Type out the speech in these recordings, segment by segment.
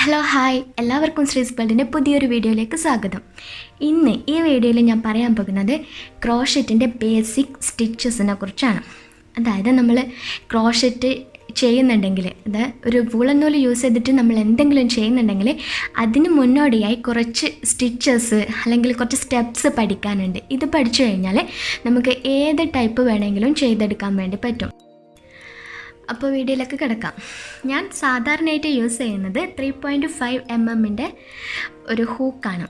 Hello hi എല്ലാവർക്കും ശ്രീസ് വേൾഡിൻ്റെ പുതിയൊരു വീഡിയോയിലേക്ക് സ്വാഗതം. ഇന്ന് ഈ വീഡിയോയിൽ ഞാൻ പറയാൻ പോകുന്നത് ക്രോഷറ്റിൻ്റെ ബേസിക് സ്റ്റിച്ചസിനെ കുറിച്ചാണ്. അതായത് നമ്മൾ ക്രോഷറ്റ് ചെയ്യുന്നുണ്ടെങ്കിൽ, അതായത് ഒരു വൂളൻ നൂല് യൂസ് ചെയ്തിട്ട് നമ്മൾ എന്തെങ്കിലും ചെയ്യുന്നുണ്ടെങ്കിൽ അതിന് മുന്നോടിയായി കുറച്ച് സ്റ്റിച്ചസ് അല്ലെങ്കിൽ കുറച്ച് സ്റ്റെപ്സ് പഠിക്കാനുണ്ട്. ഇത് പഠിച്ചു കഴിഞ്ഞാൽ നമുക്ക് ഏത് ടൈപ്പ് വേണമെങ്കിലും ചെയ്തെടുക്കാൻ വേണ്ടി പറ്റും. അപ്പോൾ വീഡിയോയിലേക്ക് കിടക്കാം. ഞാൻ സാധാരണയായിട്ട് യൂസ് ചെയ്യുന്നത് 3.5 mm ഒരു ഹൂക്കാണ്.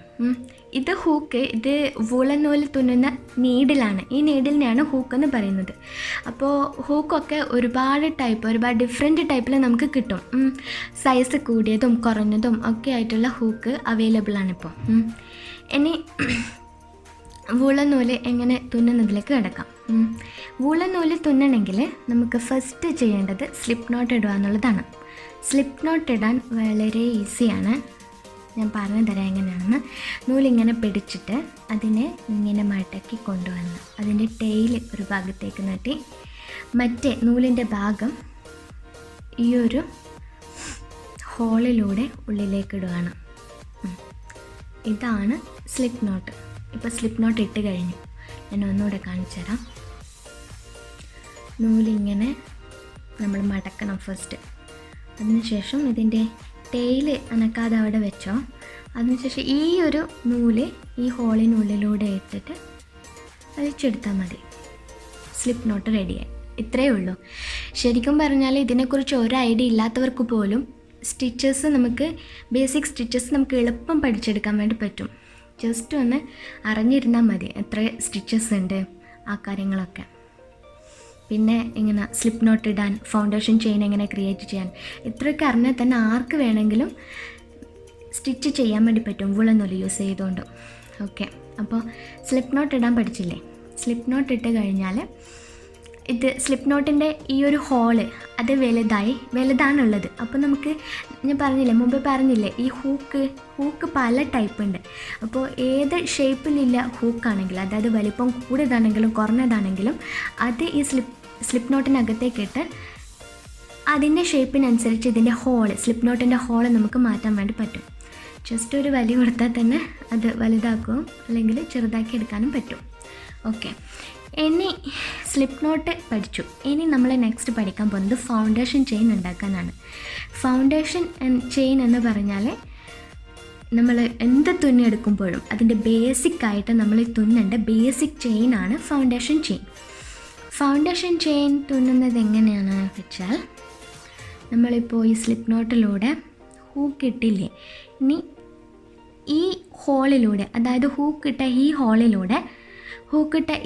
ഇത് വൂളൻ നൂല് തുന്നുന്ന നീഡിലാണ്. ഈ നീഡിലിനെയാണ് ഹൂക്ക് എന്ന് പറയുന്നത്. അപ്പോൾ ഹൂക്കൊക്കെ ഒരുപാട് ഡിഫറെൻറ്റ് ടൈപ്പിൽ നമുക്ക് കിട്ടും. സൈസ് കൂടിയതും കുറഞ്ഞതും ഒക്കെ ആയിട്ടുള്ള ഹൂക്ക് അവൈലബിൾ ആണിപ്പോൾ. ഇനി വൂളൻ നൂല് എങ്ങനെ തുന്നുന്നതിലേക്ക് കിടക്കാം. വൂളൻ നൂല് തുന്നണമെങ്കിൽ നമുക്ക് ഫസ്റ്റ് ചെയ്യേണ്ടത് സ്ലിപ്പ് നോട്ട് ഇടുക എന്നുള്ളതാണ്. സ്ലിപ്പ് നോട്ട് ഇടാൻ വളരെ ഈസിയാണ്. ഞാൻ പറഞ്ഞു തരാം എങ്ങനെയാണെന്ന്. നൂലിങ്ങനെ പിടിച്ചിട്ട് അതിനെ ഇങ്ങനെ മടക്കി കൊണ്ടുവന്ന് അതിൻ്റെ ടെയിൽ ഒരു ഭാഗത്തേക്ക് നട്ടി മറ്റേ നൂലിൻ്റെ ഭാഗം ഈ ഒരു ഹോളിലൂടെ ഉള്ളിലേക്ക് ഇടുകയാണ്. ഇതാണ് സ്ലിപ്പ് നോട്ട്. ഇപ്പോൾ സ്ലിപ്പ് നോട്ട് ഇട്ട് കഴിഞ്ഞു. ഞാൻ ഒന്നുകൂടെ കാണിച്ചു തരാം. നൂലിങ്ങനെ നമ്മൾ മടക്കണം ഫസ്റ്റ്. അതിനുശേഷം ഇതിൻ്റെ ടെയിൽ അനക്കാതെ അവിടെ വെച്ചോ. അതിനുശേഷം ഈ ഒരു നൂല് ഈ ഹോളിനുള്ളിലൂടെ ഇട്ടിട്ട് വലിച്ചെടുത്താൽ മതി. സ്ലിപ്പ് നോട്ട് റെഡിയായി. ഇത്രയേ ഉള്ളൂ. ശരിക്കും പറഞ്ഞാൽ ഇതിനെക്കുറിച്ച് ഒരു ഐഡിയ ഇല്ലാത്തവർക്ക് പോലും ബേസിക് സ്റ്റിച്ചസ് നമുക്ക് എളുപ്പം പഠിച്ചെടുക്കാൻ വേണ്ടി പറ്റും. ജസ്റ്റ് ഒന്ന് അറിഞ്ഞിരുന്നാൽ മതി എത്ര സ്റ്റിച്ചസ് ഉണ്ട് ആ കാര്യങ്ങളൊക്കെ. പിന്നെ ഇങ്ങനെ സ്ലിപ്പ് നോട്ട് ഇടാൻ, ഫൗണ്ടേഷൻ ചെയിൻ എങ്ങനെ ക്രിയേറ്റ് ചെയ്യാൻ, ഇത്രയൊക്കെ അറിഞ്ഞാൽ തന്നെ ആർക്ക് വേണമെങ്കിലും സ്റ്റിച്ച് ചെയ്യാൻ വേണ്ടി പറ്റും വൂളൻ നൂല് യൂസ് ചെയ്തുകൊണ്ട്. ഓക്കെ, അപ്പോൾ സ്ലിപ്പ് നോട്ട് ഇടാൻ പഠിച്ചില്ലേ? സ്ലിപ്പ് നോട്ട് ഇട്ട് കഴിഞ്ഞാൽ സ്ലിപ്പ് നോട്ടിൻ്റെ ഈ ഒരു ഹോള് അത് വലുതാണുള്ളത്. അപ്പോൾ നമുക്ക് മുമ്പ് പറഞ്ഞില്ലേ ഈ ഹൂക്ക് പല ടൈപ്പ് ഉണ്ട്. അപ്പോൾ ഏത് ഷേപ്പിലില്ല ഹൂക്കാണെങ്കിലും, അതായത് വലിപ്പം കൂടിയതാണെങ്കിലും കുറഞ്ഞതാണെങ്കിലും, അത് ഈ സ്ലിപ്പ് നോട്ടിനകത്തേക്കിട്ട് അതിൻ്റെ ഷേപ്പിനനുസരിച്ച് ഇതിൻ്റെ സ്ലിപ്പ് നോട്ടിൻ്റെ ഹോള് നമുക്ക് മാറ്റാൻ വേണ്ടി പറ്റും. ജസ്റ്റ് ഒരു വലി കൊടുത്താൽ തന്നെ അത് വലുതാക്കുകയും അല്ലെങ്കിൽ ചെറുതാക്കി എടുക്കാനും പറ്റും. ഓക്കെ, ഇനി സ്ലിപ്പ് നോട്ട് പഠിച്ചു. ഇനി നമ്മൾ നെക്സ്റ്റ് പഠിക്കാൻ പോകുന്നത് ഫൗണ്ടേഷൻ ചെയിൻ ഉണ്ടാക്കാനാണ്. ഫൗണ്ടേഷൻ ചെയിൻ എന്ന് പറഞ്ഞാൽ നമ്മൾ എന്ത് തുന്നിയെടുക്കുമ്പോഴും അതിൻ്റെ ബേസിക്കായിട്ട് നമ്മൾ തുന്നേണ്ട ബേസിക് ചെയിനാണ് ഫൗണ്ടേഷൻ ചെയിൻ. ഫൗണ്ടേഷൻ ചെയിൻ തുന്നുന്നത് എങ്ങനെയാണ് വെച്ചാൽ, നമ്മളിപ്പോൾ ഈ സ്ലിപ്പ് നോട്ടിലൂടെ ഹൂക്ക് ഇട്ടില്ലേ, ഇനി ഈ ഹോളിലൂടെ, അതായത് ഹൂക്കിട്ട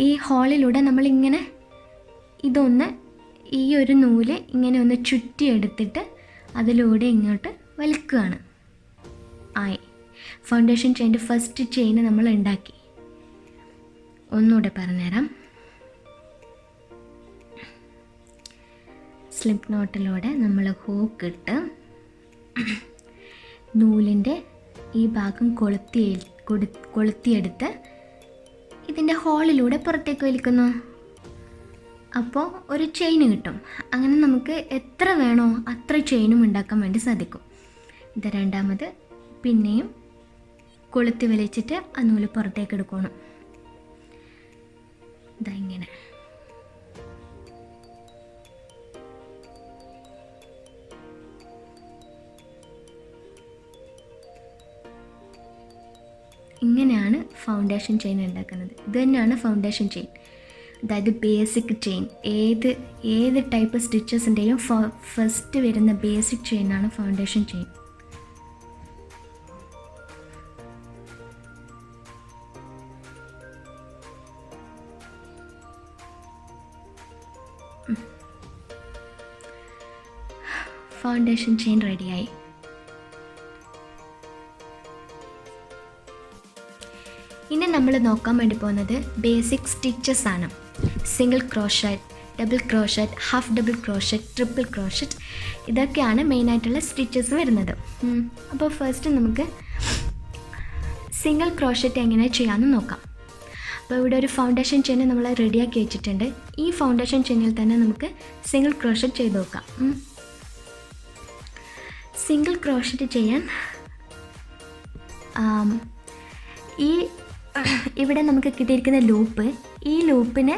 ഈ ഹോളിലൂടെ നമ്മളിങ്ങനെ ഈ ഒരു നൂല് ഇങ്ങനെ ഒന്ന് ചുറ്റിയെടുത്തിട്ട് അതിലൂടെ ഇങ്ങോട്ട് വലിക്കുകയാണ്. ഫൗണ്ടേഷൻ ചെയിൻ്റെ ഫസ്റ്റ് ചെയിൻ നമ്മൾ ഉണ്ടാക്കി. ഒന്നുകൂടെ പറഞ്ഞുതരാം. സ്ലിപ്പ് നോട്ടിലൂടെ നമ്മൾ ഹൂക്കിട്ട് നൂലിൻ്റെ ഈ ഭാഗം കൊളുത്തിയെടുത്ത് ഇതിൻ്റെ ഹോളിലൂടെ പുറത്തേക്ക് വലിക്കുന്നു. അപ്പോൾ ഒരു ചെയിൻ കിട്ടും. അങ്ങനെ നമുക്ക് എത്ര വേണോ അത്ര ചെയിനും ഉണ്ടാക്കാൻ വേണ്ടി സാധിക്കും. ഇത് രണ്ടാമത് പിന്നെയും കൊളുത്തി വലിച്ചിട്ട് ആ നൂല് പുറത്തേക്ക് എടുക്കണം. ഇതാ ഇങ്ങനെ. ഇങ്ങനെയാണ് ഫൗണ്ടേഷൻ ചെയിൻ ഉണ്ടാക്കുന്നത്. ഇത് തന്നെയാണ് ഫൗണ്ടേഷൻ ചെയിൻ, അതായത് ബേസിക് ചെയിൻ. ഏത് ടൈപ്പ് സ്റ്റിച്ചസിൻ്റെയും ഫസ്റ്റ് വരുന്ന ബേസിക് ചെയിനാണ് ഫൗണ്ടേഷൻ ചെയിൻ. ഫൗണ്ടേഷൻ ചെയിൻ റെഡിയായി. ഇനി നമ്മൾ നോക്കാൻ വേണ്ടി പോകുന്നത് ബേസിക് സ്റ്റിച്ചസ് ആണ്. Single crochet, double crochet, half double crochet, triple crochet, ഇതൊക്കെയാണ് മെയിനായിട്ടുള്ള സ്റ്റിച്ചസ് വരുന്നത്. അപ്പോൾ ഫസ്റ്റ് നമുക്ക് സിംഗിൾ ക്രോഷറ്റ് എങ്ങനെ ചെയ്യാമെന്ന് നോക്കാം. അപ്പോൾ ഇവിടെ ഒരു ഫൗണ്ടേഷൻ ചെയിൻ നമ്മൾ റെഡിയാക്കി വെച്ചിട്ടുണ്ട്. ഈ ഫൗണ്ടേഷൻ ചെയിനിൽ തന്നെ നമുക്ക് സിംഗിൾ ക്രോഷറ്റ് ചെയ്ത് നോക്കാം. സിംഗിൾ ക്രോഷറ്റ് ചെയ്യാൻ ഇവിടെ നമുക്ക് കിട്ടിയിരിക്കുന്ന ലൂപ്പ്, ഈ ലൂപ്പിൻ്റെ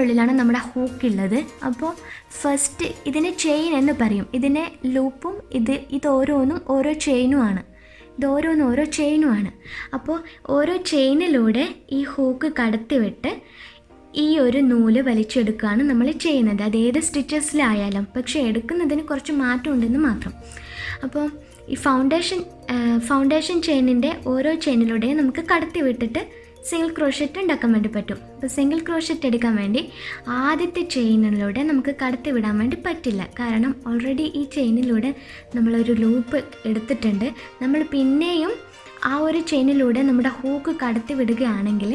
ഉള്ളിലാണ് നമ്മുടെ ഹൂക്ക് ഉള്ളത്. അപ്പോൾ ഫസ്റ്റ് ഇതിനെ ചെയിൻ എന്ന് പറയും. ഇതിനെ ലൂപ്പും ഇതോരോന്നും ഓരോ ചെയിനുമാണ്. ഇതോരോന്നും ഓരോ ചെയിനുമാണ്. അപ്പോൾ ഓരോ ചെയിനിലൂടെ ഈ ഹൂക്ക് കടത്തിവിട്ട് ഈ ഒരു നൂല് വലിച്ചെടുക്കുകയാണ് നമ്മൾ ചെയ്യുന്നത്. അത് ഏത് സ്റ്റിച്ചസിലായാലും, പക്ഷേ എടുക്കുന്നതിന് കുറച്ച് മാറ്റം ഉണ്ടെന്ന് മാത്രം. അപ്പോൾ ഈ ഫൗണ്ടേഷൻ ചെയിനിൻ്റെ ഓരോ ചെയിനിലൂടെയും നമുക്ക് കടത്തി വിട്ടിട്ട് സിംഗിൾ ക്രോഷറ്റ് ഉണ്ടാക്കാൻ വേണ്ടി പറ്റും. അപ്പോൾ സിംഗിൾ ക്രോഷറ്റ് എടുക്കാൻ വേണ്ടി ആദ്യത്തെ ചെയിനിലൂടെ നമുക്ക് കടത്തി വിടാൻ വേണ്ടി പറ്റില്ല. കാരണം ഓൾറെഡി ഈ ചെയിനിലൂടെ നമ്മളൊരു ലൂപ്പ് എടുത്തിട്ടുണ്ട്. നമ്മൾ പിന്നെയും ആ ഒരു ചെയിനിലൂടെ നമ്മുടെ ഹൂക്ക് കടത്തി വിടുകയാണെങ്കിൽ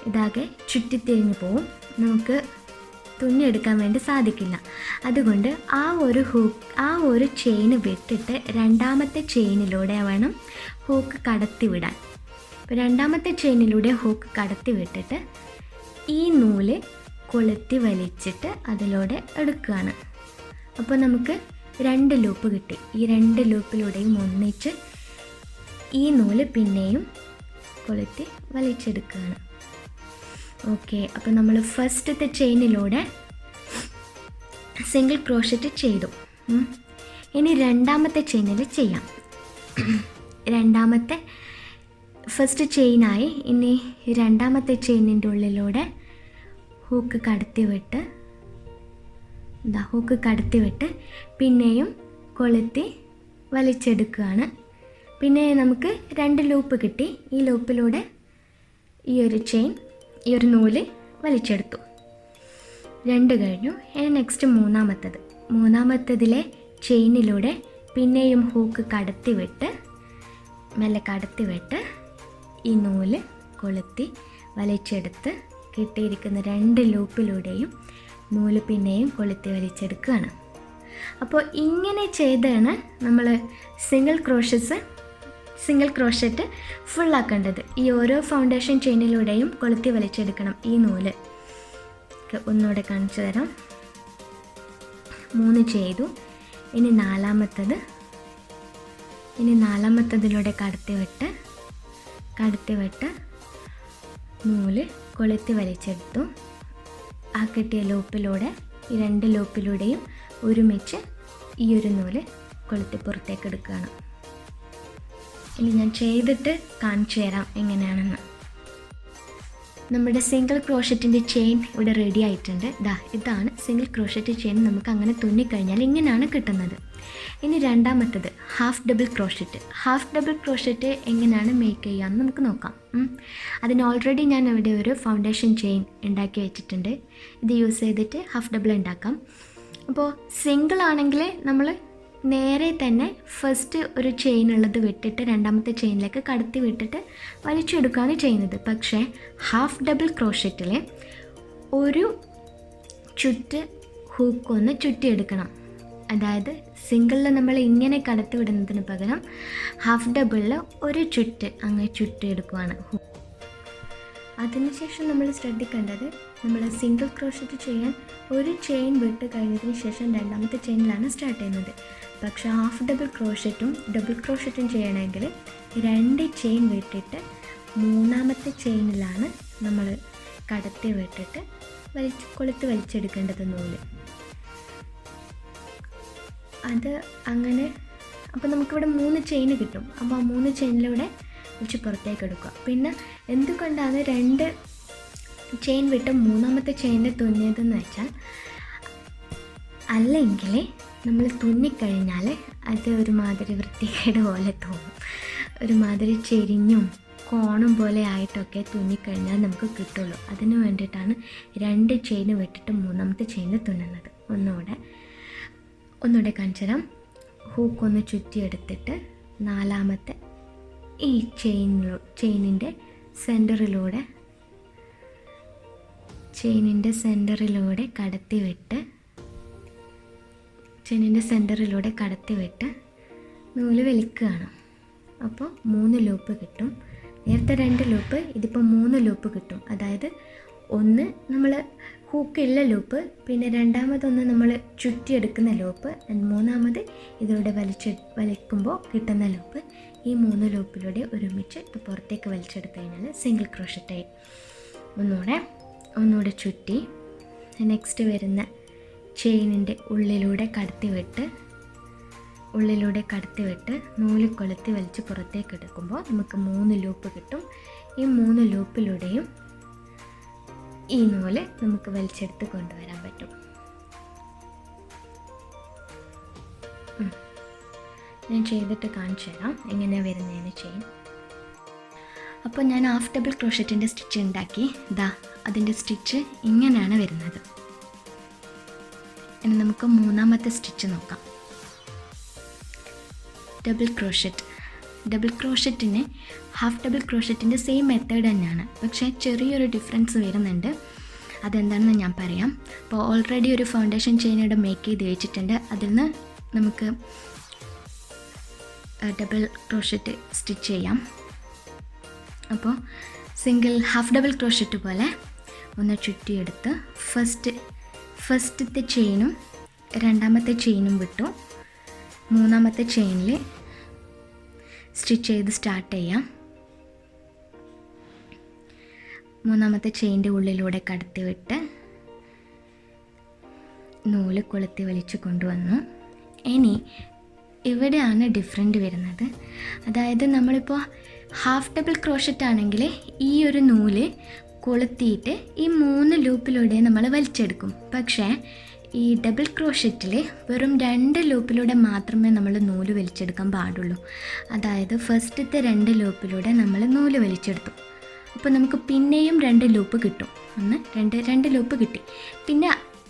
ഇതാകെ ചുറ്റിത്തിരിഞ്ഞു പോവും, നമുക്ക് തുന്നിയെടുക്കാൻ വേണ്ടി സാധിക്കില്ല. അതുകൊണ്ട് ആ ഒരു ചെയിൻ വിട്ടിട്ട് രണ്ടാമത്തെ ചെയിനിലൂടെ വേണം ഹൂക്ക് കടത്തി വിടാൻ. അപ്പോൾ രണ്ടാമത്തെ ചെയിനിലൂടെ ഹൂക്ക് കടത്തി വിട്ടിട്ട് ഈ നൂല് കൊളുത്തി വലിച്ചിട്ട് അതിലൂടെ എടുക്കുകയാണ്. അപ്പോൾ നമുക്ക് 2 ലൂപ്പ് കിട്ടി. ഈ 2 ലൂപ്പിലൂടെയും ഒന്നിച്ച് ഈ നൂല് പിന്നെയും കൊളുത്തി വലിച്ചെടുക്കുകയാണ്. ഓക്കെ, അപ്പോൾ നമ്മൾ ഫസ്റ്റത്തെ ചെയിനിലൂടെ സിംഗിൾ ക്രോഷറ്റ് ചെയ്തു. ഇനി രണ്ടാമത്തെ ചെയിനിൽ ചെയ്യാം. ഫസ്റ്റ് ചെയിനായി. ഇനി രണ്ടാമത്തെ ചെയിനിൻ്റെ ഉള്ളിലൂടെ ഹൂക്ക് കടത്തിവിട്ട് പിന്നെയും കൊളുത്തി വലിച്ചെടുക്കുകയാണ്. പിന്നെ നമുക്ക് 2 ലൂപ്പ് കിട്ടി. ഈ ലൂപ്പിലൂടെ ഈ ഒരു നൂല് വലിച്ചെടുത്തു. 2 കഴിഞ്ഞു. ഇനി നെക്സ്റ്റ് മൂന്നാമത്തതിലെ ചെയിനിലൂടെ പിന്നെയും ഹൂക്ക് മെല്ലെ കടത്തിവിട്ട് ഈ നൂല് കൊളുത്തി വലിച്ചെടുത്ത് കിട്ടിയിരിക്കുന്ന 2 ലൂപ്പിലൂടെയും നൂല് പിന്നെയും കൊളുത്തി വലിച്ചെടുക്കുകയാണ്. അപ്പോൾ ഇങ്ങനെ ചെയ്താണ് നമ്മൾ സിംഗിൾ ക്രോഷറ്റ് ഫുള്ളാക്കേണ്ടത്. ഈ ഓരോ ഫൗണ്ടേഷൻ ചെയിനിലൂടെയും കൊളുത്തി വലിച്ചെടുക്കണം ഈ നൂല്. ഒന്നുകൂടെ കാണിച്ചു തരാം. 3 ചെയ്തു. ഇനി നാലാമത്തതിലൂടെ കടത്തിവിട്ട് നൂല് കൊളുത്തി വലിച്ചെടുത്തു. ആ കിട്ടിയ ലൂപ്പിലൂടെ ഈ 2 ലൂപ്പിലൂടെയും ഒരുമിച്ച് ഈ ഒരു നൂല് കൊളുത്തി പുറത്തേക്ക് എടുക്കുകയാണ്. ഇനി ഞാൻ ചെയ്തിട്ട് കാണിച്ചു തരാം എങ്ങനെയാണെന്ന്. നമ്മുടെ സിംഗിൾ ക്രോഷറ്റിൻ്റെ ചെയിൻ ഇവിടെ റെഡി ആയിട്ടുണ്ട്. ഇതാണ് സിംഗിൾ ക്രോഷറ്റ് ചെയിൻ. നമുക്ക് അങ്ങനെ തുന്നിക്കഴിഞ്ഞാൽ ഇങ്ങനെയാണ് കിട്ടുന്നത്. ഇനി രണ്ടാമത്തത് ഹാഫ് ഡബിൾ ക്രോഷറ്റ് എങ്ങനെയാണ് മേക്ക് ചെയ്യാമെന്ന് നമുക്ക് നോക്കാം. അതിന് ഓൾറെഡി ഞാൻ ഇവിടെ ഒരു ഫൗണ്ടേഷൻ ചെയിൻ ഉണ്ടാക്കി വെച്ചിട്ടുണ്ട്. ഇത് യൂസ് ചെയ്തിട്ട് ഹാഫ് ഡബിൾ ഉണ്ടാക്കാം. അപ്പോൾ സിംഗിൾ ആണെങ്കിൽ നമ്മൾ നേരെ തന്നെ ഫസ്റ്റ് ഒരു ചെയിൻ ഉള്ളത് വിട്ടിട്ട് രണ്ടാമത്തെ ചെയിനിലേക്ക് കടത്തി വിട്ടിട്ട് വലിച്ചെടുക്കുകയാണ് ചെയ്യുന്നത്. പക്ഷേ ഹാഫ് ഡബിൾ ക്രോഷറ്റിൽ ഒരു ഹൂക്കൊന്ന് ചുറ്റിയെടുക്കണം. അതായത് സിംഗിളിൽ നമ്മൾ ഇങ്ങനെ കടത്തി വിടുന്നതിന് പകരം ഹാഫ് ഡബിളിൽ ഒരു ചുറ്റിയെടുക്കുകയാണ്. അതിനുശേഷം നമ്മൾ ശ്രദ്ധിക്കേണ്ടത്, നമ്മൾ സിംഗിൾ ക്രോഷറ്റ് ചെയ്യാൻ ഒരു ചെയിൻ വിട്ട് കഴിഞ്ഞതിന് ശേഷം രണ്ടാമത്തെ ചെയിനിലാണ് സ്റ്റാർട്ട് ചെയ്യുന്നത്. പക്ഷേ ഹാഫ് ഡബിൾ ക്രോഷറ്റും ചെയ്യണമെങ്കിൽ 2 ചെയിൻ വിട്ടിട്ട് മൂന്നാമത്തെ ചെയിനിലാണ് നമ്മൾ കടത്തി വിട്ടിട്ട് കൊളുത്തി വലിച്ചെടുക്കേണ്ടത് നൂല്. അത് അങ്ങനെ. അപ്പോൾ നമുക്കിവിടെ 3 ചെയിൻ കിട്ടും. അപ്പോൾ ആ 3 ചെയിനിലൂടെ വെച്ച് പുറത്തേക്ക് എടുക്കുക. പിന്നെ എന്തുകൊണ്ടാണ് 2 ചെയിൻ വിട്ട് മൂന്നാമത്തെ ചെയിനിൽ തുന്നിയതെന്ന് വെച്ചാൽ, അല്ലെങ്കിൽ നമ്മൾ തുന്നിക്കഴിഞ്ഞാൽ അത് ഒരുമാതിരി വൃത്തികേട് പോലെ തോന്നും. ഒരുമാതിരി ചെരിഞ്ഞും കോണും പോലെ ആയിട്ടൊക്കെ തുന്നിക്കഴിഞ്ഞാൽ നമുക്ക് കിട്ടുള്ളൂ. അതിന് വേണ്ടിയിട്ടാണ് 2 ചെയിൻ വിട്ടിട്ട് മൂന്നാമത്തെ ചെയിനിൽ തുന്നുന്നത്. ഒന്നുകൂടെ കാണിച്ചു തരാം. ഹൂക്കൊന്ന് ചുറ്റിയെടുത്തിട്ട് നാലാമത്തെ ഈ ചെയിനിൻ്റെ സെൻറ്ററിലൂടെ കടത്തിവിട്ട് നൂല് വലിക്കുകയാണ്. അപ്പോൾ 3 ലൂപ്പ് കിട്ടും. നേരത്തെ 2 ലൂപ്പ്, ഇതിപ്പോൾ 3 ലൂപ്പ് കിട്ടും. അതായത് ഒന്ന് നമ്മൾ ഹൂക്കുള്ള ലൂപ്പ്, പിന്നെ രണ്ടാമതൊന്ന് നമ്മൾ ചുറ്റിയെടുക്കുന്ന ലൂപ്പ്, മൂന്നാമത് ഇതിലൂടെ വലിക്കുമ്പോൾ കിട്ടുന്ന ലൂപ്പ്. ഈ 3 ലൂപ്പിലൂടെ ഒരുമിച്ച് ഇത് പുറത്തേക്ക് വലിച്ചെടുത്ത് കഴിഞ്ഞാൽ സിംഗിൾ ക്രോഷറ്റായി. ഒന്നുകൂടെ ചുറ്റി നെക്സ്റ്റ് വരുന്ന ചെയിനിൻ്റെ ഉള്ളിലൂടെ കടത്തി വിട്ട് നൂല് കൊളുത്തി വലിച്ച് പുറത്തേക്ക് എടുക്കുമ്പോൾ നമുക്ക് 3 ലൂപ്പ് കിട്ടും. ഈ 3 ലൂപ്പിലൂടെയും ഈ നൂല് നമുക്ക് വലിച്ചെടുത്ത് കൊണ്ടുവരാൻ പറ്റും. ഞാൻ ചെയ്തിട്ട് കാണിച്ചു തരാം എങ്ങനെയാണ് വരുന്നതെന്ന് ചെയ്യും. അപ്പോൾ ഞാൻ ഹാഫ് ഡബിൾ ക്രോഷറ്റിൻ്റെ സ്റ്റിച്ച് ഉണ്ടാക്കി. അതിൻ്റെ സ്റ്റിച്ച് ഇങ്ങനെയാണ് വരുന്നത്. ഇനി നമുക്ക് മൂന്നാമത്തെ സ്റ്റിച്ച് നോക്കാം. ഡബിൾ ക്രോഷറ്റിന് ഹാഫ് ഡബിൾ ക്രോഷറ്റിൻ്റെ സെയിം മെത്തേഡ് തന്നെയാണ്, പക്ഷേ ചെറിയൊരു ഡിഫറൻസ് വരുന്നുണ്ട്. അതെന്താണെന്ന് ഞാൻ പറയാം. അപ്പോൾ ഓൾറെഡി ഒരു ഫൗണ്ടേഷൻ ചെയിൻ ഇവിടെ മേക്ക് ചെയ്ത് വെച്ചിട്ടുണ്ട്. അതിൽ നിന്ന് നമുക്ക് ഡബിൾ ക്രോഷറ്റ് സ്റ്റിച്ച് ചെയ്യാം. അപ്പോൾ ഹാഫ് ഡബിൾ ക്രോഷറ്റ് പോലെ ഒന്ന് ചുറ്റിയെടുത്ത് ഫസ്റ്റത്തെ ചെയിനും രണ്ടാമത്തെ ചെയിനും വിട്ടു. മൂന്നാമത്തെ ചെയിനിൽ സ്റ്റിച്ച് ചെയ്ത് സ്റ്റാർട്ട് ചെയ്യാം. മൂന്നാമത്തെ ചെയിൻ്റെ ഉള്ളിലൂടെ കടത്തി വിട്ട് നൂല് കൊളുത്തി വലിച്ചു കൊണ്ടുവന്നു. ഇനി ഇവിടെയാണ് ഡിഫറൻറ്റ് വരുന്നത്. അതായത് നമ്മളിപ്പോൾ ഹാഫ് ഡബിൾ ക്രോഷറ്റ് ആണെങ്കിൽ ഈ ഒരു നൂല് കൊളുത്തിയിട്ട് ഈ 3 ലൂപ്പിലൂടെ നമ്മൾ വലിച്ചെടുക്കും. പക്ഷേ ഈ ഡബിൾ ക്രോഷറ്റിൽ വെറും 2 ലൂപ്പിലൂടെ മാത്രമേ നമ്മൾ നൂല് വലിച്ചെടുക്കാൻ പാടുള്ളൂ. അതായത് ഫസ്റ്റത്തെ 2 ലൂപ്പിലൂടെ നമ്മൾ നൂല് വലിച്ചെടുത്തു. അപ്പോൾ നമുക്ക് പിന്നെയും 2 ലൂപ്പ് കിട്ടും. രണ്ട് ലൂപ്പ് കിട്ടി.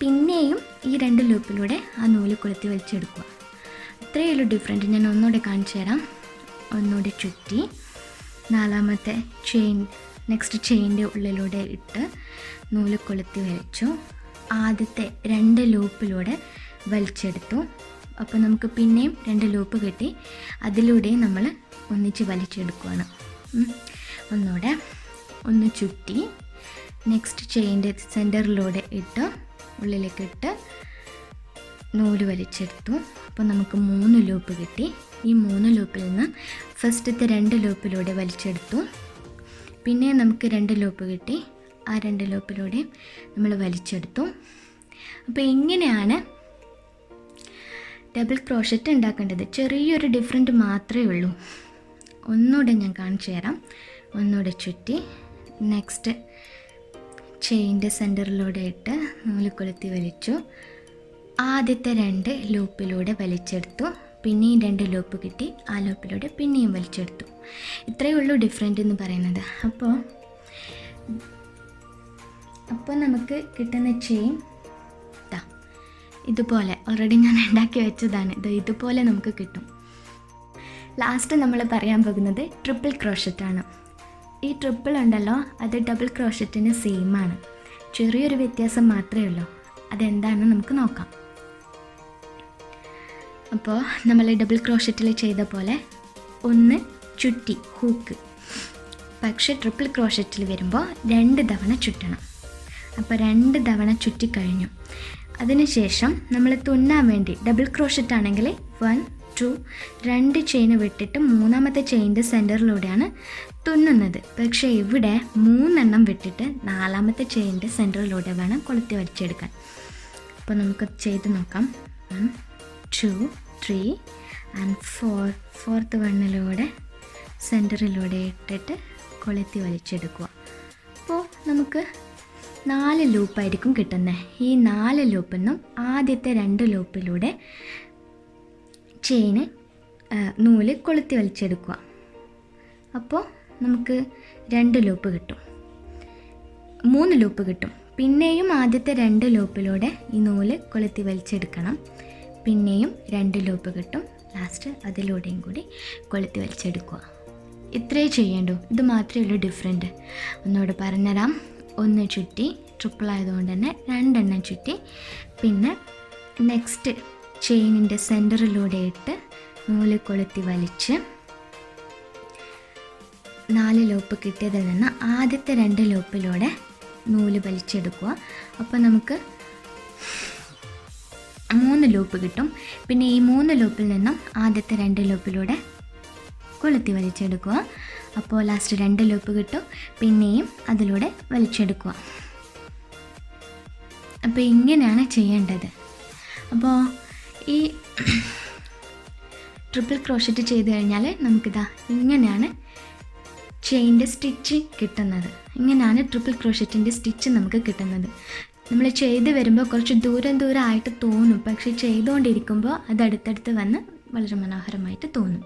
പിന്നെയും ഈ 2 ലൂപ്പിലൂടെ ആ നൂല് കൊളുത്തി വലിച്ചെടുക്കുക. ഇത്രയേ ഉള്ളൂ ഡിഫറൻറ്റ്. ഞാൻ ഒന്നുകൂടെ കാണിച്ചു തരാം. ഒന്നുകൂടെ ചുറ്റി നാലാമത്തെ നെക്സ്റ്റ് ചെയിൻ്റെ ഉള്ളിലൂടെ ഇട്ട് നൂല് കൊളുത്തി വലിച്ചു. ആദ്യത്തെ 2 ലൂപ്പിലൂടെ വലിച്ചെടുത്തു. അപ്പോൾ നമുക്ക് പിന്നെയും 2 ലൂപ്പ് കിട്ടി. അതിലൂടെയും നമ്മൾ ഒന്നിച്ച് വലിച്ചെടുക്കുകയാണ്. ഒന്നുകൂടെ ഒന്ന് ചുറ്റി നെക്സ്റ്റ് ചെയിൻ്റെ സെൻറ്ററിലൂടെ ഇട്ട് ഉള്ളിലേക്ക് ഇട്ട് നൂല് വലിച്ചെടുത്തു. അപ്പോൾ നമുക്ക് 3 ലൂപ്പ് കിട്ടി. ഈ 3 ലൂപ്പിൽ നിന്ന് ഫസ്റ്റത്തെ 2 ലൂപ്പിലൂടെ വലിച്ചെടുത്തു. പിന്നെ നമുക്ക് 2 ലൂപ്പ് കിട്ടി. ആ 2 ലൂപ്പിലൂടെ നമ്മൾ വലിച്ചെടുത്തു. അപ്പോൾ ഇങ്ങനെയാണ് ഡബിൾ ക്രോഷറ്റ് ഉണ്ടാക്കേണ്ടത്. ചെറിയൊരു ഡിഫറൻറ്റ് മാത്രമേ ഉള്ളൂ. ഒന്നുകൂടെ ഞാൻ കാണിച്ചു തരാം. ഒന്നുകൂടെ ചുറ്റി നെക്സ്റ്റ് ചെയിൻ്റെ സെൻറ്ററിലൂടെ ഇട്ട് നൂല് കൊളുത്തി വലിച്ചു. ആദ്യത്തെ 2 ലൂപ്പിലൂടെ വലിച്ചെടുത്തു. പിന്നെയും 2 ലൂപ്പ് കിട്ടി. ആ ലൂപ്പിലൂടെ പിന്നെയും വലിച്ചെടുത്തു. ഇത്രയേ ഉള്ളൂ ഡിഫറൻറ്റ് എന്ന് പറയുന്നത്. അപ്പോൾ നമുക്ക് കിട്ടുന്ന ചെയിൻ ഇതുപോലെ ഓൾറെഡി ഞാൻ ഉണ്ടാക്കി വെച്ചതാണ്. ഇതുപോലെ നമുക്ക് കിട്ടും. ലാസ്റ്റ് നമ്മൾ പറയാൻ പോകുന്നത് ട്രിപ്പിൾ ക്രോഷറ്റാണ്. ഈ ട്രിപ്പിൾ ഉണ്ടല്ലോ, അത് ഡബിൾ ക്രോഷറ്റിന് സെയിമാണ്. ചെറിയൊരു വ്യത്യാസം മാത്രമേ ഉള്ളൂ. അതെന്താണെന്ന് നമുക്ക് നോക്കാം. അപ്പോൾ നമ്മൾ ഡബിൾ ക്രോഷറ്റിൽ ചെയ്ത പോലെ ഒന്ന് ചുറ്റി ഹൂക്ക്. പക്ഷേ ട്രിപ്പിൾ ക്രോഷറ്റിൽ വരുമ്പോൾ 2 തവണ ചുറ്റണം. അപ്പോൾ 2 തവണ ചുറ്റിക്കഴിഞ്ഞു. അതിനുശേഷം നമ്മൾ തുന്നാൻ വേണ്ടി ഡബിൾ ക്രോഷറ്റ് ആണെങ്കിൽ 1, 2 2 ചെയിൻ വിട്ടിട്ട് മൂന്നാമത്തെ ചെയിൻ്റെ സെൻറ്ററിലൂടെയാണ് തുന്നുന്നത്. പക്ഷേ ഇവിടെ 3 എണ്ണം വിട്ടിട്ട് നാലാമത്തെ ചെയിൻ്റെ സെൻറ്ററിലൂടെ വേണം കൊളുത്തി വലിച്ചെടുക്കാൻ. അപ്പോൾ നമുക്ക് ചെയ്ത് നോക്കാം. 1, 2, 3 and 4. ഫോർത്ത് വണ്ണിലൂടെ സെൻറ്ററിലൂടെ ഇട്ടിട്ട് കൊളുത്തി വലിച്ചെടുക്കുക. അപ്പോൾ നമുക്ക് 4 ലൂപ്പായിരിക്കും കിട്ടുന്നത്. ഈ 4 ലൂപ്പിൽ നിന്നും ആദ്യത്തെ 2 ലൂപ്പിലൂടെ നൂല് കൊളുത്തി വലിച്ചെടുക്കുക. അപ്പോൾ നമുക്ക് 2 ലൂപ്പ് കിട്ടും, 3 ലൂപ്പ് കിട്ടും. പിന്നെയും ആദ്യത്തെ 2 ലൂപ്പിലൂടെ ഈ നൂല് കൊളുത്തി വലിച്ചെടുക്കണം. പിന്നെയും 2 ലൂപ്പ് കിട്ടും. ലാസ്റ്റ് അതിലൂടെയും കൂടി കൊളുത്തി വലിച്ചെടുക്കുക. ഇത്രയേ ചെയ്യേണ്ടൂ. ഇത് മാത്രമേ ഉള്ളൂ ഡിഫറൻറ്റ്. ഒന്നുകൂടെ പറഞ്ഞുതരാം. ഒന്ന് ചുറ്റി, ട്രിപ്പിൾ ആയതുകൊണ്ട് തന്നെ 2 എണ്ണം ചുറ്റി. പിന്നെ നെക്സ്റ്റ് ചെയിനിൻ്റെ സെൻറ്ററിലൂടെ ഇട്ട് നൂല് കൊളുത്തി വലിച്ച് 4 ലൂപ്പ് കിട്ടിയതിൽ നിന്ന് ആദ്യത്തെ 2 ലൂപ്പിലൂടെ നൂല് വലിച്ചെടുക്കുക. അപ്പോൾ നമുക്ക് 3 ലൂപ്പ് കിട്ടും. പിന്നെ ഈ 3 ലൂപ്പിൽ നിന്നും ആദ്യത്തെ 2 ലൂപ്പിലൂടെ കൊളുത്തി വലിച്ചെടുക്കുക. അപ്പോൾ ലാസ്റ്റ് 2 ലൂപ്പ് കിട്ടും. പിന്നെയും അതിലൂടെ വലിച്ചെടുക്കുക. അപ്പോൾ ഇങ്ങനെയാണ് ചെയ്യേണ്ടത്. അപ്പോൾ ഈ ട്രിപ്പിൾ ക്രോഷറ്റ് ചെയ്ത് കഴിഞ്ഞാൽ നമുക്കിതാ ഇങ്ങനെയാണ് ചെയിൻ്റെ സ്റ്റിച്ച് കിട്ടുന്നത്. ഇങ്ങനെയാണ് ട്രിപ്പിൾ ക്രോഷറ്റിൻ്റെ സ്റ്റിച്ച് നമുക്ക് കിട്ടുന്നത്. നമ്മൾ ചെയ്ത് വരുമ്പോൾ കുറച്ച് ദൂരമായിട്ട് തോന്നും, പക്ഷേ ചെയ്തുകൊണ്ടിരിക്കുമ്പോൾ അത് അടുത്തടുത്ത് വന്ന് വളരെ മനോഹരമായിട്ട് തോന്നും.